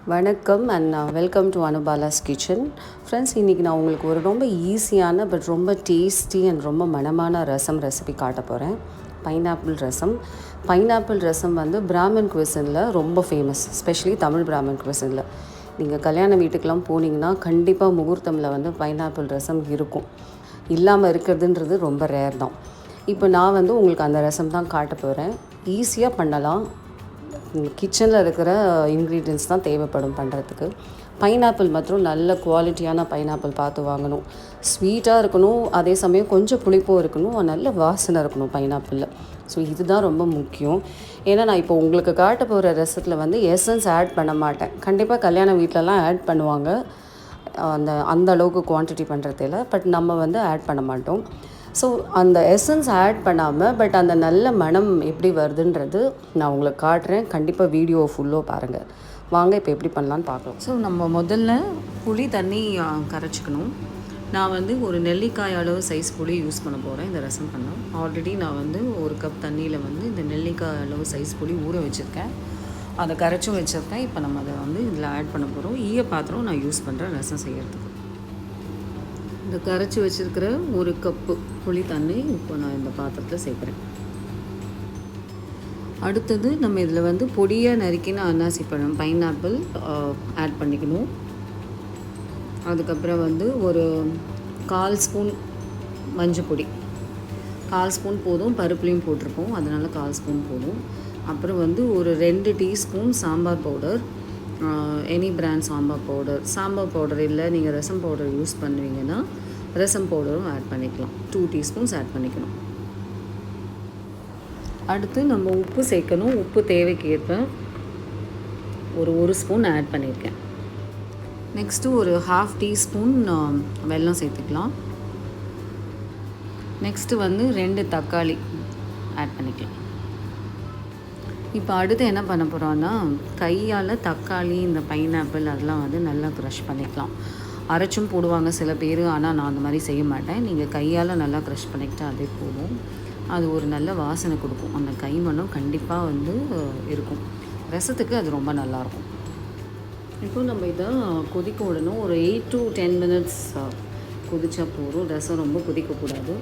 வணக்கம் and welcome to Anubala's kitchen. Friends, இன்றைக்கி நான் உங்களுக்கு ஒரு ரொம்ப ஈஸியான பட் ரொம்ப டேஸ்டி அண்ட் ரொம்ப மணமான ரசம் ரெசிபி காட்ட போகிறேன். பைனாப்பிள் ரசம். பைனாப்பிள் ரசம் வந்து பிராமின் குவிசனில் ரொம்ப ஃபேமஸ், எஸ்பெஷலி தமிழ் பிராமின் குவிசனில். நீங்கள் கல்யாண வீட்டுக்கெலாம் போனீங்கன்னா கண்டிப்பாக முகூர்த்தமில் வந்து பைனாப்பிள் ரசம் இருக்கும். இல்லாமல் இருக்கிறதுன்றது ரொம்ப ரேர் தான். இப்போ நான் வந்து உங்களுக்கு அந்த ரசம் தான் காட்ட போகிறேன். ஈஸியாக பண்ணலாம். கிச்சனில் இருக்கிற இன்க்ரீடியன்ட்ஸ் தான் தேவைப்படும் பண்ணுறதுக்கு. பைனாப்பிள் மற்றும் நல்ல குவாலிட்டியான பைனாப்பிள் பார்த்து வாங்கணும். ஸ்வீட்டாக இருக்கணும், அதே சமயம் கொஞ்சம் புளிப்பும் இருக்கணும், நல்ல வாசனை இருக்கணும் பைனாப்பிளில். ஸோ இதுதான் ரொம்ப முக்கியம். ஏன்னா நான் இப்போ உங்களுக்கு காட்ட போகிற ரெசிப்பியில் வந்து எசன்ஸ் ஆட் பண்ண மாட்டேன். கண்டிப்பாக கல்யாண வீட்டிலலாம் ஆட் பண்ணுவாங்க, அந்த அளவுக்கு குவான்டிட்டி பண்ணுறதில்ல. பட் நம்ம வந்து ஆட் பண்ண மாட்டோம். ஸோ அந்த எசன்ஸ் ஆட் பண்ணாமல் பட் அந்த நல்ல மனம் எப்படி வருதுன்றது நான் உங்களுக்கு காட்டுறேன். கண்டிப்பாக வீடியோ ஃபுல்லாக பாருங்கள். வாங்க இப்போ எப்படி பண்ணலான்னு பார்க்கலாம். ஸோ நம்ம முதல்ல புளி தண்ணி கரைச்சிக்கணும். நான் வந்து ஒரு நெல்லிக்காய் அளவு சைஸ் புளி யூஸ் பண்ண போகிறேன் இந்த ரசம் பண்ண. ஆல்ரெடி நான் வந்து ஒரு கப் தண்ணியில் வந்து இந்த நெல்லிக்காய் அளவு சைஸ் புளி ஊற வச்சுருக்கேன், அதை கரைச்சும் வச்சுருக்கேன். இப்போ நம்ம அதை வந்து இதில் ஆட் பண்ண போகிறோம். ஈய பாத்திரம் நான் யூஸ் பண்ணுறேன் ரசம் செய்கிறதுக்கு. இந்த கரைச்சி வச்சுருக்கிற ஒரு கப்பு புளி தண்ணி இப்போ நான் இந்த பாத்திரத்தில் சேர்க்குறேன். அடுத்தது நம்ம இதில் வந்து பொடியாக நறுக்கின அன்னாசி பழம், பைனாப்பிள் ஆட் பண்ணிக்கணும். அதுக்கப்புறம் வந்து ஒரு 1/4 ஸ்பூன் மஞ்சள் பொடி, 1/4 ஸ்பூன் போதும், பருப்புலையும் போட்டிருக்கோம் அதனால் 1/4 ஸ்பூன் போதும். அப்புறம் வந்து ஒரு 2 teaspoon sambar powder, any brand sambar powder இல்லை நீங்கள் ரசம் பவுடர் யூஸ் பண்ணுவீங்கன்னா ரசம் பவுடரும் ஆட் பண்ணிக்கலாம். 2 டீஸ்பூன்ஸ் ஆட் பண்ணிக்கணும். அடுத்து நம்ம உப்பு சேர்க்கணும். உப்பு தேவைக்கு ஏற்ப ஒரு ஸ்பூன் ஆட் பண்ணியிருக்கேன். நெக்ஸ்ட்டு ஒரு 1/2 டீஸ்பூன் வெல்லம் சேர்த்துக்கலாம். நெக்ஸ்ட்டு வந்து 2 தக்காளி ஆட் பண்ணிக்கலாம். இப்போ அடுத்து என்ன பண்ண போகிறோன்னா, கையால் தக்காளி, இந்த பைனாப்பிள் அதெல்லாம் வந்து நல்லா க்ரஷ் பண்ணிக்கலாம். அரைச்சும் போடுவாங்க சில பேர், ஆனால் நான் அந்த மாதிரி செய்ய மாட்டேன். நீங்கள் கையால் நல்லா க்ரஷ் பண்ணிக்கிட்டு அதே போதும். அது ஒரு நல்ல வாசனை கொடுக்கும். அந்த கைமணம் கண்டிப்பாக வந்து இருக்கும். ரசத்துக்கு அது ரொம்ப நல்லாயிருக்கும். இப்போ நம்ம இதை கொதிக்க விடணும். ஒரு 8 to 10 மினிட்ஸ் கொதிச்சா போதும். ரசம் ரொம்ப கொதிக்கக்கூடாது.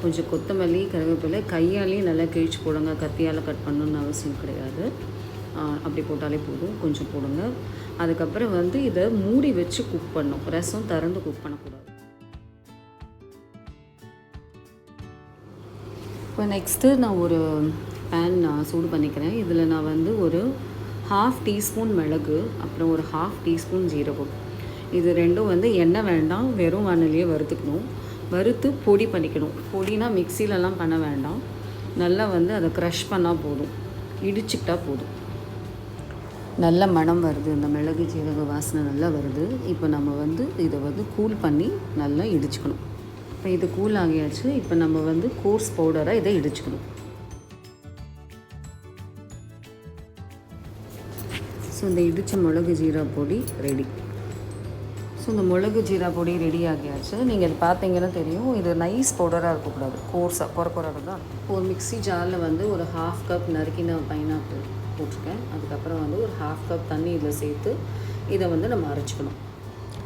கொஞ்சம் கொத்தமல்லி, கருவேப்பிலை கையாலேயும் நல்லா கிழிச்சு போடுங்க. கத்தியால் கட் பண்ணணுன்னு அவசியம் கிடையாது. அப்படி போட்டாலே போதும். கொஞ்சம் போடுங்க. அதுக்கப்புறம் வந்து இதை மூடி வச்சு குக் பண்ணணும். ரசம் திறந்து குக் பண்ணக்கூடாது. இப்போ நெக்ஸ்ட்டு நான் ஒரு பேன் சூடு பண்ணிக்கிறேன். இதில் நான் வந்து ஒரு 1/2 டீஸ்பூன் மிளகு, அப்புறம் ஒரு 1/2 டீஸ்பூன் ஜீரகம், இது ரெண்டும் வந்து எண்ணெய் வேண்டாம், வெறும் வானலியே வறுத்துக்கணும். வறுத்து பொடி பண்ணிக்கணும். பொடினா மிக்சிலலாம் பண்ண வேண்டாம், நல்லா வந்து அதை க்ரஷ் பண்ணால் போதும், இடிச்சுக்கிட்டா போதும். நல்ல மணம் வருது, இந்த மிளகு ஜீரக வாசனை நல்லா வருது. இப்போ நம்ம வந்து இதை வந்து கூல் பண்ணி நல்லா இடிச்சுக்கணும். இப்போ இது கூல் ஆகியாச்சு. இப்போ நம்ம வந்து கோர்ஸ் பவுடராக இதை இடிச்சுக்கணும். ஸோ இந்த இடித்த மிளகு ஜீரா பொடி ரெடி. ஸோ இந்த மிளகு ஜீரா பொடி ரெடி ஆகியாச்சு. நீங்கள் இது பார்த்தீங்கன்னா தெரியும், இது நைஸ் பவுடராக இருக்கக்கூடாது, கோர்ஸாக குறை தான். ஒரு மிக்ஸி ஜாரில் வந்து ஒரு 1/2 கப் நறுக்கின பைனாப்பிள் போட்டிருக்கேன். அதுக்கப்புறம் வந்து ஒரு 1/2 கப் தண்ணி இதில் சேர்த்து இதை வந்து நம்ம அரைச்சிக்கணும்.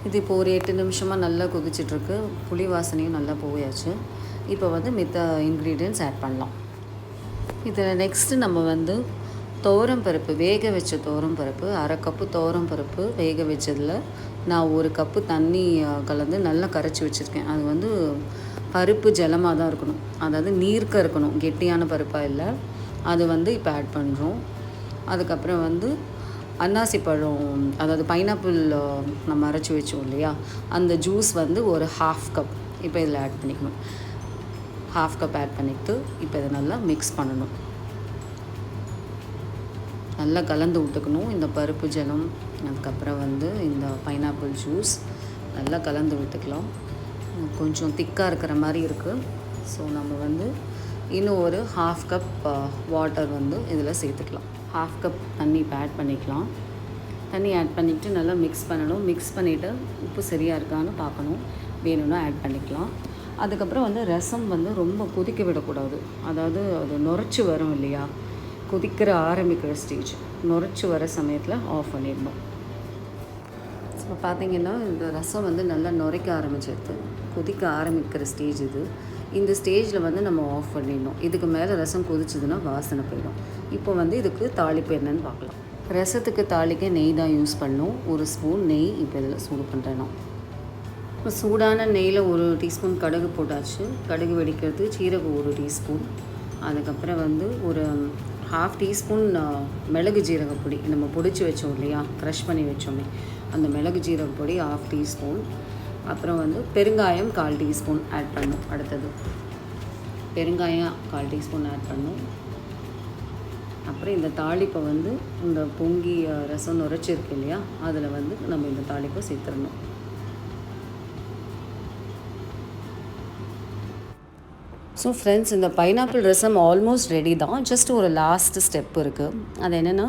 இது இப்போ ஒரு 8 நிமிஷமாக நல்லா கொதிச்சிட்ருக்கு. புளி வாசனையும் நல்லா போயாச்சு. இப்போ வந்து மித்த இன்க்ரீடியன்ட்ஸ் ஆட் பண்ணலாம். இதில் நெக்ஸ்ட்டு நம்ம வந்து பருப்பு, வேக வச்ச பருப்பு, 1/2 கப்பு பருப்பு வேக வச்சதில் நான் 1 கப்பு தண்ணி கலந்து நல்லா கரைச்சி வச்சுருக்கேன். அது வந்து பருப்பு ஜலமாக தான் இருக்கணும், அதாவது நீர்க்க இருக்கணும், கெட்டியான பருப்பாக இல்லை. அது வந்து இப்போ ஆட் பண்ணுறோம். அதுக்கப்புறம் வந்து அன்னாசி பழம், அதாவது பைனாப்பிள் நம்ம அரைச்சி வச்சோம் இல்லையா, அந்த ஜூஸ் வந்து ஒரு 1/2 கப் இப்போ இதில் ஆட் பண்ணிக்கணும். 1/2 கப் ஆட் பண்ணிவிட்டு இப்போ இதை நல்லா மிக்ஸ் பண்ணணும். நல்லா கலந்து விட்டுக்கணும். இந்த பருப்பு ஜலம், அதுக்கப்புறம் வந்து இந்த பைனாப்பிள் ஜூஸ் நல்லா கலந்து விட்டுக்கலாம். கொஞ்சம் திக்காக இருக்கிற மாதிரி இருக்குது. ஸோ நம்ம வந்து இன்னும் ஒரு 1/2 கப் வாட்டர் வந்து இதில் சேர்த்துக்கலாம். 1/2 கப் தண்ணி இப்போ ஆட் பண்ணிக்கலாம். தண்ணி ஆட் பண்ணிவிட்டு நல்லா மிக்ஸ் பண்ணணும். மிக்ஸ் பண்ணிவிட்டு உப்பு சரியாக இருக்கான்னு பார்க்கணும், வேணும்னா ஆட் பண்ணிக்கலாம். அதுக்கப்புறம் வந்து ரசம் வந்து ரொம்ப கொதிக்க விடக்கூடாது. அதாவது அது நுரைச்சி வரும் இல்லையா, கொதிக்கிற ஆரம்பிக்கிற ஸ்டேஜ், நுரைச்சி வர சமயத்தில் ஆஃப் பண்ணிடணும். இப்போ பார்த்தீங்கன்னா இந்த ரசம் வந்து நல்லா நுரைக்க ஆரம்பிச்சிடுது, கொதிக்க ஆரம்பிக்கிற ஸ்டேஜ் இது. இந்த ஸ்டேஜில் வந்து நம்ம ஆஃப் பண்ணிடணும். இதுக்கு மேலே ரசம் கொதிச்சதுன்னா வாசனை போயிடும். இப்போ வந்து இதுக்கு தாளிப்பு என்னன்னு பார்க்கலாம். ரசத்துக்கு தாளிக்க நெய் தான் யூஸ் பண்ணணும். 1 ஸ்பூன் நெய் இப்போ இதில் சூடு பண்ணுறேன் நான். இப்போ சூடான நெய்யில் 1 டீஸ்பூன் கடுகு போட்டாச்சு. கடுகு வெடிக்கிறது, சீரகம் 1 டீஸ்பூன், அதுக்கப்புறம் வந்து ஒரு 1/2 டீஸ்பூன் மிளகு ஜீரக பொடி, நம்ம பொடிச்சு வச்சோம் இல்லையா, க்ரஷ் பண்ணி வச்சோமே, அந்த மிளகு ஜீரக பொடி 1/2 டீஸ்பூன். அப்புறம் வந்து பெருங்காயம் 1/4 டீஸ்பூன் ஆட் பண்ணும். அடுத்தது பெருங்காயம் 1/4 டீஸ்பூன் ஆட் பண்ணும். அப்புறம் இந்த தாளிப்பை வந்து இந்த பொங்கி ரசம் நுரைச்சிருக்கு இல்லையா, அதில் வந்து நம்ம இந்த தாளிப்பை சேர்த்துடணும். ஸோ ஃப்ரெண்ட்ஸ், இந்த பைனாப்பிள் ரசம் ஆல்மோஸ்ட் ரெடி தான். ஜஸ்ட் ஒரு லாஸ்ட் ஸ்டெப் இருக்குது. அது என்னென்னா,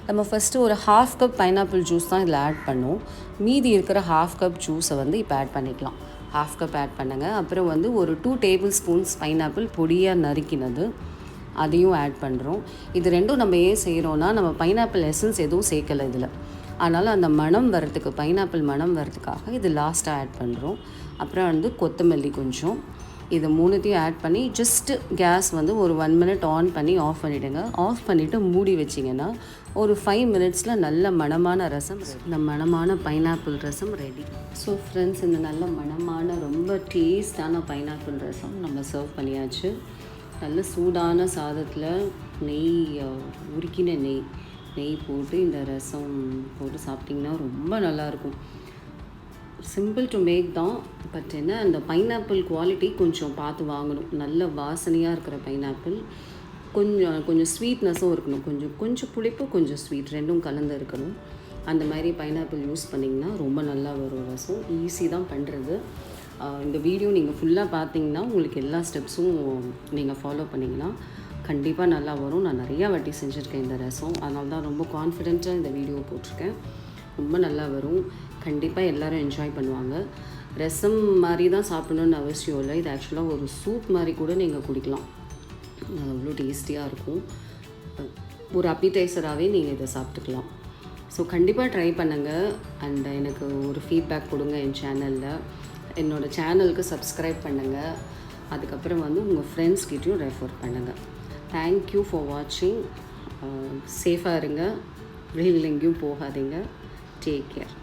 நம்ம ஃபஸ்ட்டு ஒரு 1/2 கப் பைனாப்பிள் ஜூஸ் தான் இதில் ஆட் பண்ணோம். மீதி இருக்கிற 1/2 கப் ஜூஸை வந்து இப்போ ஆட் பண்ணிக்கலாம். 1/2 கப் ஆட் பண்ணுங்கள். அப்புறம் வந்து ஒரு 2 டேபிள் ஸ்பூன்ஸ் பைனாப்பிள் பொடியாக நறுக்கினது, அதையும் ஆட் பண்ணுறோம். இது ரெண்டும் நம்ம ஏன் செய்கிறோன்னா, நம்ம பைனாப்பிள் எசன்ஸ் எதுவும் சேர்க்கலை இதில். அதனால் அந்த மணம் வரத்துக்கு, பைனாப்பிள் மணம் வரத்துக்காக இது லாஸ்ட்டாக ஆட் பண்ணுறோம். அப்புறம் வந்து கொத்தமல்லி கொஞ்சம், இது 3த்தையும் ஆட் பண்ணி ஜஸ்ட்டு கேஸ் வந்து ஒரு 1 மினிட் ஆன் பண்ணி ஆஃப் பண்ணிவிடுங்க. ஆஃப் பண்ணிவிட்டு மூடி வச்சிங்கன்னா ஒரு 5 மினிட்ஸில் நல்ல மணமான ரசம், இந்த மணமான பைனாப்பிள் ரசம் ரெடி. ஸோ ஃப்ரெண்ட்ஸ், இந்த நல்ல மணமான ரொம்ப டேஸ்டான பைனாப்பிள் ரசம் நம்ம சர்வ் பண்ணியாச்சு. நல்ல சூடான சாதத்தில் நெய், உருக்கின நெய் போட்டு இந்த ரசம் போட்டு சாப்பிட்டிங்கன்னா ரொம்ப நல்லாயிருக்கும். சிம்பிள் டு மேக் தான். பட் என்ன, அந்த பைனாப்பிள் குவாலிட்டி கொஞ்சம் பார்த்து வாங்கணும். நல்ல வாசனையாக இருக்கிற பைனாப்பிள், கொஞ்சம் ஸ்வீட்னஸும் இருக்கணும். கொஞ்சம் புளிப்பு, கொஞ்சம் ஸ்வீட், ரெண்டும் கலந்து இருக்கணும். அந்த மாதிரி பைனாப்பிள் யூஸ் பண்ணிங்கன்னா ரொம்ப நல்லா வரும் ரசம். ஈஸி தான் பண்ணுறது. இந்த வீடியோ நீங்கள் ஃபுல்லாக பார்த்தீங்கன்னா உங்களுக்கு எல்லா ஸ்டெப்ஸும் நீங்கள் ஃபாலோ பண்ணிங்கன்னா கண்டிப்பாக நல்லா வரும். நான் நிறையா வாட்டி செஞ்சுருக்கேன் இந்த ரசம், அதனால தான் ரொம்ப கான்ஃபிடென்ட்டாக இந்த வீடியோ போட்டிருக்கேன். ரொம்ப நல்லா வரும். கண்டிப்பாக எல்லோரும் என்ஜாய் பண்ணுவாங்க. ரசம் மாதிரி தான் சாப்பிடணுன்னு அவசியம் இல்லை. இது ஆக்சுவலாக ஒரு சூப் மாதிரி கூட நீங்கள் குடிக்கலாம். அது அவ்வளோ டேஸ்டியாக இருக்கும். ஒரு அப்பிடைசராகவே நீங்கள் இதை சாப்பிட்டுக்கலாம். ஸோ கண்டிப்பாக ட்ரை பண்ணுங்கள். அண்ட் எனக்கு ஒரு ஃபீட்பேக் கொடுங்க என் சேனலில். என்னோடய சேனலுக்கு சப்ஸ்கிரைப் பண்ணுங்கள். அதுக்கப்புறம் வந்து உங்கள் ஃப்ரெண்ட்ஸ்கிட்டையும் ரெஃபர் பண்ணுங்கள். தேங்க்யூ ஃபார் வாட்சிங். சேஃபாக இருங்க, வெளியில் எங்கேயும் போகாதீங்க. Take care.